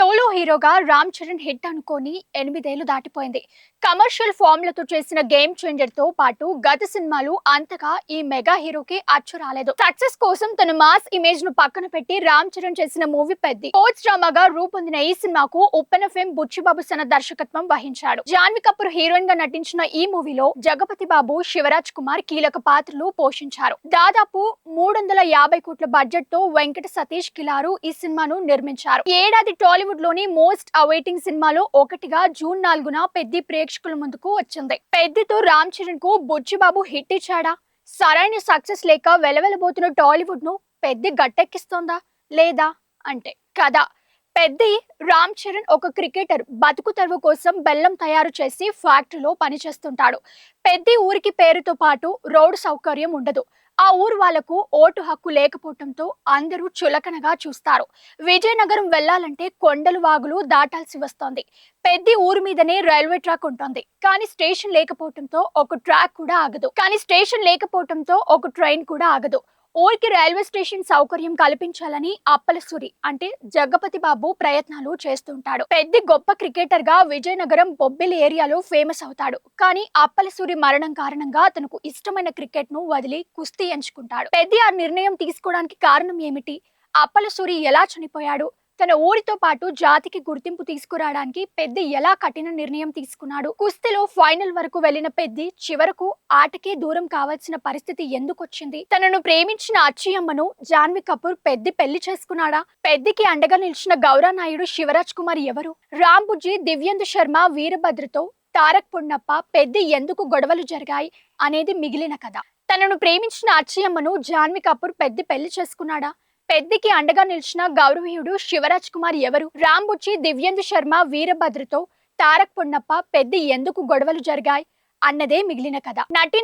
Solo హీరోగా Ram Charan hit అనుకోని 8 ఏళ్లు దాటిపోయింది. కమర్షియల్ ఫార్ములతో చేసిన గేమ్ చేంజర్ తో పాటు గత సినిమాలు అంతగా ఈ మెగా హీరోకి అచ్చు రాలేదు. సక్సెస్ కోసం తన మాస్ ఇమేజ్ ను పక్కన పెట్టి రామ్ చరణ్ చేసిన మూవీ పెద్ది. స్పోర్ట్స్ డ్రామాగా రూపొందిన ఈ సినిమాకు ఉప్పెన ఫేమ్ బుచ్చిబాబు సన దర్శకత్వం వహించాడు. జాన్వీ కపూర్ హీరోయిన్ గా నటించిన ఈ మూవీలో జగపతి బాబు, శివరాజ్ కుమార్ కీలక పాత్రలు పోషించారు. దాదాపు 350 కోట్ల బడ్జెట్ తో వెంకట సతీష్ కిలారు ఈ సినిమాను నిర్మించారు. ఈ ఏడాది టాలీవుడ్ లోని మోస్ట్ అవైటింగ్ సినిమాలో ఒకటిగా జూన్ 4న పెద్ది ప్రేక్షకుల ముందుకు వచ్చింది. పెద్దితో రామ్ చరణ్ కు బుచ్చిబాబు హిట్ ఇచ్చాడా? సరైన సక్సెస్ లేక వెలవెలబోతున్న టాలీవుడ్ ను పెద్ది గట్టెక్కిస్తోందా లేదా అంటే కథ. పెద్ది రామ్ చరణ్ ఒక క్రికెటర్. బతుకు తెరువు కోసం బెల్లం తయారు చేసి ఫ్యాక్టరీలో పనిచేస్తుంటాడు. పెద్ది ఊరికి పేరుతో పాటు రోడ్డు సౌకర్యం ఉండదు. ఆ ఊరు వాళ్లకు ఓటు హక్కు లేకపోవడంతో అందరూ చులకనగా చూస్తారు. విజయనగరం వెళ్లాలంటే కొండలు వాగులు దాటాల్సి వస్తోంది. పెద్ది ఊరు మీదనే రైల్వే ట్రాక్ ఉంటుంది. కానీ స్టేషన్ లేకపోవడంతో ఒక ట్రైన్ కూడా ఆగదు. ఊరికి రైల్వే స్టేషన్ సౌకర్యం కల్పించాలని అప్పలసూరి అంటే జగపతి బాబు ప్రయత్నాలు చేస్తుంటాడు. పెద్ది గొప్ప క్రికెటర్ గా విజయనగరం బొబ్బిలి ఏరియాలో ఫేమస్ అవుతాడు. కానీ అప్పలసూరి మరణం కారణంగా తనకు ఇష్టమైన క్రికెట్ ను వదిలి కుస్తీ ఎంచుకుంటాడు. పెద్ది ఆ నిర్ణయం తీసుకోవడానికి కారణం ఏమిటి? అప్పలసూరి ఎలా చనిపోయాడు? తన ఊరితో పాటు జాతికి గుర్తింపు తీసుకురావడానికి పెద్ది ఎలా కఠిన నిర్ణయం తీసుకున్నాడు? కుస్తీలో ఫైనల్ వరకు వెళ్లిన పెద్ది చివరకు ఆటకే దూరం కావాల్సిన పరిస్థితి ఎందుకొచ్చింది? తనను ప్రేమించిన అచ్చయ్యమ్మను జాన్వీ కపూర్ పెద్ది పెళ్లి చేసుకున్నాడా? పెద్దికి అండగా నిలిచిన గౌరానాయుడు శివరాజ్ కుమార్ ఎవరు? రాంబుజ్జి, దివ్యేందు శర్మ, వీరభద్రతో తారక్ పున్నప్ప పెద్ది ఎందుకు గొడవలు జరిగాయి అనేది మిగిలిన కథ. తనను ప్రేమించిన అచ్చయ్యమ్మను జాన్వీ కపూర్ పెద్ది పెళ్లి చేసుకున్నాడా? పెద్దికి అండగా నిలిచిన గౌరవీయుడు శివరాజ్ కుమార్ ఎవరు? రాంబుచ్చి, దివ్యేందు శర్మ, వీరభద్రతో తారక్ పున్నప్ప పెద్ది ఎందుకు గొడవలు జరిగాయి అన్నదే మిగిలిన కథ.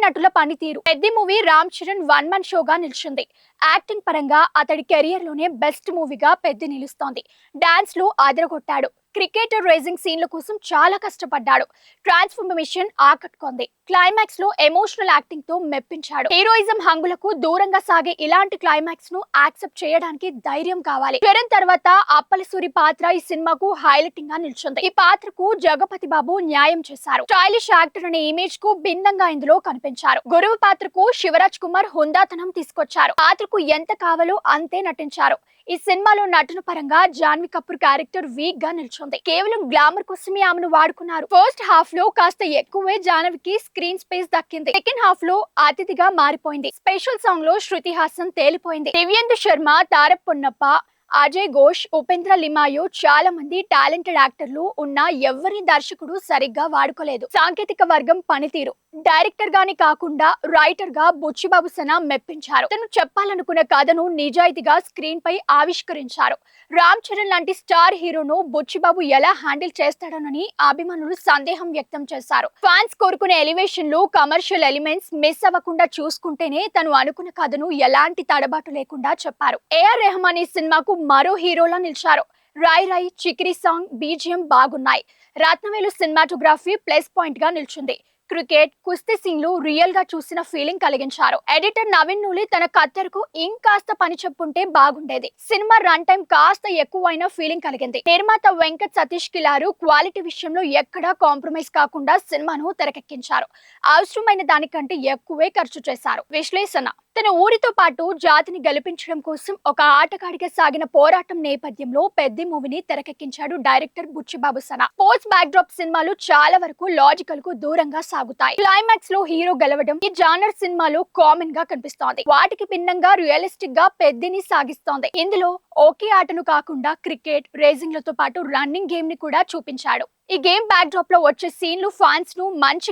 నటుల పనితీరు. పెద్ది మూవీ రామ్ చరణ్ 1 man షోగా నిలిచింది. యాక్టింగ్ పరంగా అతడి కెరియర్ లోనే బెస్ట్ మూవీగా పెద్ది నిలుస్తోంది. డాన్స్ లో అదరగొట్టాడు. క్రికెటర్ రేసింగ్ సీన్ల కోసం చాలా కష్టపడ్డాడు. ట్రాన్స్ఫర్మేషన్ ఆకట్టుకుంది. క్లైమాక్స్ లో ఎమోషనల్ యాక్టింగ్ తో మెప్పించాడు. హీరోయిజం హంగులకు దూరంగా సాగే ఇలాంటి క్లైమాక్స్ ను యాక్సెప్ట్ చేయడానికి ధైర్యం కావాలి. చరణ్ తర్వాత అప్పలసూరి పాత్ర ఈ సినిమాకు హైలైటింగ్ గా నిలిచింది. ఈ పాత్రకు జగపతి బాబు న్యాయం చేశారు. స్టైలిష్ యాక్టర్ అనే ఇమేజ్ కు భిన్నంగా ఇందులో కనిపించారు. గురువు పాత్రకు శివరాజ్ కుమార్ హుందాతనం తీసుకొచ్చారు. పాత్రకు ఎంత కావాలో అంతే నటించారు. ఈ సినిమాలో నటన పరంగా జాన్వీ కపూర్ క్యారెక్టర్ వీక్ గా నిల్చుంది. కేవలం గ్లామర్ కోసమే ఆమెను వాడుకున్నారు. ఫస్ట్ హాఫ్ లో కాస్త ఎక్కువే జాన్వీకి స్క్రీన్ స్పేస్ దక్కింది. సెకండ్ హాఫ్ లో అతిథిగా మారిపోయింది. స్పెషల్ సాంగ్ లో శృతి హాసన్ తేలిపోయింది. దివ్యేందు శర్మ, తారక్ పున్నప్ప, అజయ్ ఘోష్, ఉపేంద్ర లిమాయో చాలా మంది టాలెంటెడ్ యాక్టర్లు ఉన్నా ఎవరి దర్శకుడు సరిగ్గా వాడుకోలేదు. సాంకేతిక వర్గం పనితీరు. డైరెక్టర్ గాని కాకుండా రైటర్ గా బుచ్చిబాబు సన మెప్పించారు. తను చెప్పాలనుకున్న కథను నిజాయితీగా స్క్రీన్ పై ఆవిష్కరించారు. రామ్ చరణ్ లాంటి స్టార్ హీరోను బుచ్చిబాబు ఎలా హ్యాండిల్ చేస్తాడోనని అభిమానులు సందేహం వ్యక్తం చేశారు. ఫ్యాన్స్ కోరుకునే ఎలివేషన్లు, కమర్షియల్ ఎలిమెంట్స్ మిస్ అవ్వకుండా చూసుకుంటేనే తను అనుకున్న కథను ఎలాంటి తడబాటు లేకుండా చెప్పారు. ఏఆర్ రెహమాన్ ఈ సినిమాకు మరో హీరోలా నిలిచారు. రాయ్ రాయ్, చికిరి సాంగ్, బీజిఎం బాగున్నాయి. రత్నవేలు సినిమాటోగ్రఫీ ప్లస్ పాయింట్ గా నిలిచింది. క్రికెట్, కుస్తీ సీన్లు రియల్ గా చూసిన ఫీలింగ్ కలిగించారు. ఎడిటర్ నవీన్ నూలి తన కత్తెరకు ఇంకాస్త పని చెప్పుంటే బాగుండేది. సినిమా రన్ టైం కాస్త ఎక్కువైన ఫీలింగ్ కలిగింది. నిర్మాత వెంకట సతీష్ కిలారు క్వాలిటీ విషయంలో ఎక్కడా కాంప్రమైజ్ కాకుండా సినిమాను తెరకెక్కించారు. అవసరమైన దానికంటే ఎక్కువే ఖర్చు చేశారు. విశ్లేషణ. తన ఊరితో పాటు జాతిని గెలిపించడం కోసం ఒక ఆటగాడిగా సాగిన పోరాటం నేపథ్యంలో పెద్ది మూవీని తెరకెక్కించాడు డైరెక్టర్ బుచ్చిబాబు సన. స్పోర్ట్స్ బ్యాక్డ్రాప్ సినిమాలు చాలా వరకు లాజికల్ కు దూరంగా సాగుతాయి. క్లైమాక్స్ లో హీరో గెలవడం ఈ జానర్ సినిమాలో కామన్ గా కనిపిస్తోంది. వాటికి భిన్నంగా రియలిస్టిక్ గా పెద్దిని సాగిస్తోంది. ఇందులో ఒకే ఆటను కాకుండా క్రికెట్, రేసింగ్ లతో పాటు రన్నింగ్ గేమ్ ని కూడా చూపించాడు. ఈ గేమ్ బ్యాక్ డ్రాప్ లో వచ్చే సీన్లు ఫ్యాన్స్ ను మంచి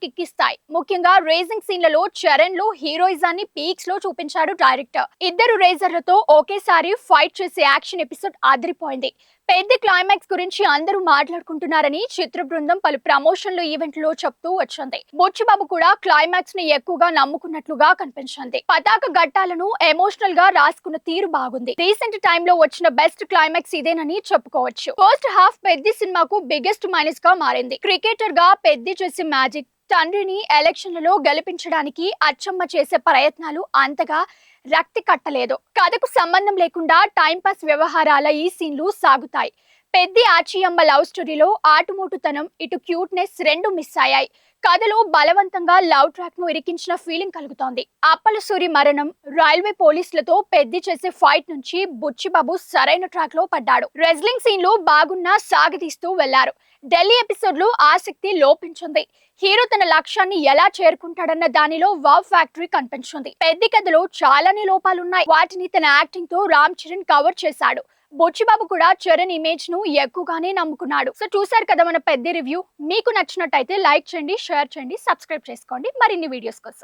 కిక్కిస్తాయి. ముఖ్యంగా రేసింగ్ సీన్లలో చరణ్ లో హీరోయిజాన్ని పీక్స్ లో చూపించాడు డైరెక్టర్. ఇద్దరు రేజర్లతో ఒకేసారి ఫైట్ చేసే యాక్షన్ ఎపిసోడ్ అదిరిపోయింది. పెద్ద క్లైమాక్స్ గురించి అందరూ మాట్లాడుకుంటున్నారని చిత్ర బృందం పలు ప్రమోషన్లు ఈవెంట్లో చెప్తూ వచ్చింది. బుచ్చిబాబు కూడా క్లైమాక్స్ ని ఎక్కువగా నమ్ముకున్నట్లుగా కనిపించింది. పతాక ఘట్టాలను ఎమోషనల్ గా రాసుకున్న తీరు బాగుంది. రీసెంట్ టైమ్ లో వచ్చిన బెస్ట్ క్లైమాక్స్ ఇదేనని చెప్పుకోవచ్చు. ఫస్ట్ హాఫ్ పెద్ది సినిమాకు బిగ్గెస్ట్ మైనస్ గా మారింది. క్రికెటర్ గా పెద్ది చేసే మ్యాజిక్, తండ్రిని ఎలక్షన్లలో గెలిపించడానికి అచ్చమ్మ చేసే ప్రయత్నాలు అంతగా రక్తి కట్టలేదు. కథకు సంబంధం లేకుండా టైంపాస్ వ్యవహారాల ఈ సీన్లు సాగుతాయి. పెద్ది ఆచియమ్మ లవ్ స్టోరీలో ఆటుమూటుతనం, ఇటు క్యూట్నెస్ రెండు మిస్ అయ్యాయి. కథలో బలవంతంగా లవ్ ట్రాక్ ను ఇరికించిన ఫీలింగ్ కలుగుతోంది. అప్పలసూరి మరణం, రైల్వే పోలీసులతో పెద్ది చేసే ఫైట్ నుంచి బుచ్చిబాబు సరైన ట్రాక్ లో పడ్డాడు. రెజ్లింగ్ సీన్లు బాగున్నా సాగదీస్తూ వెళ్లారు. ఢిల్లీ ఎపిసోడ్ లో ఆసక్తి లోపించింది. హీరో తన లక్ష్యాన్ని ఎలా చేరుకుంటాడన్న దానిలో వావ్ ఫ్యాక్టరీ కనిపించింది. పెద్ది కథలో చాలానే లోపాలున్నాయి. వాటిని తన యాక్టింగ్ తో రామ్ చరణ్ కవర్ చేశాడు. బుచ్చిబాబు కూడా చరణ్ ఇమేజ్ ను ఎక్కువగానే నమ్ముకున్నాడు. సో చూసారు కదా మన పెద్ద రివ్యూ. మీకు నచ్చినట్టయితే లైక్ చేయండి, షేర్ చేయండి, సబ్స్క్రైబ్ చేసుకోండి మరిన్ని వీడియోస్ కోసం.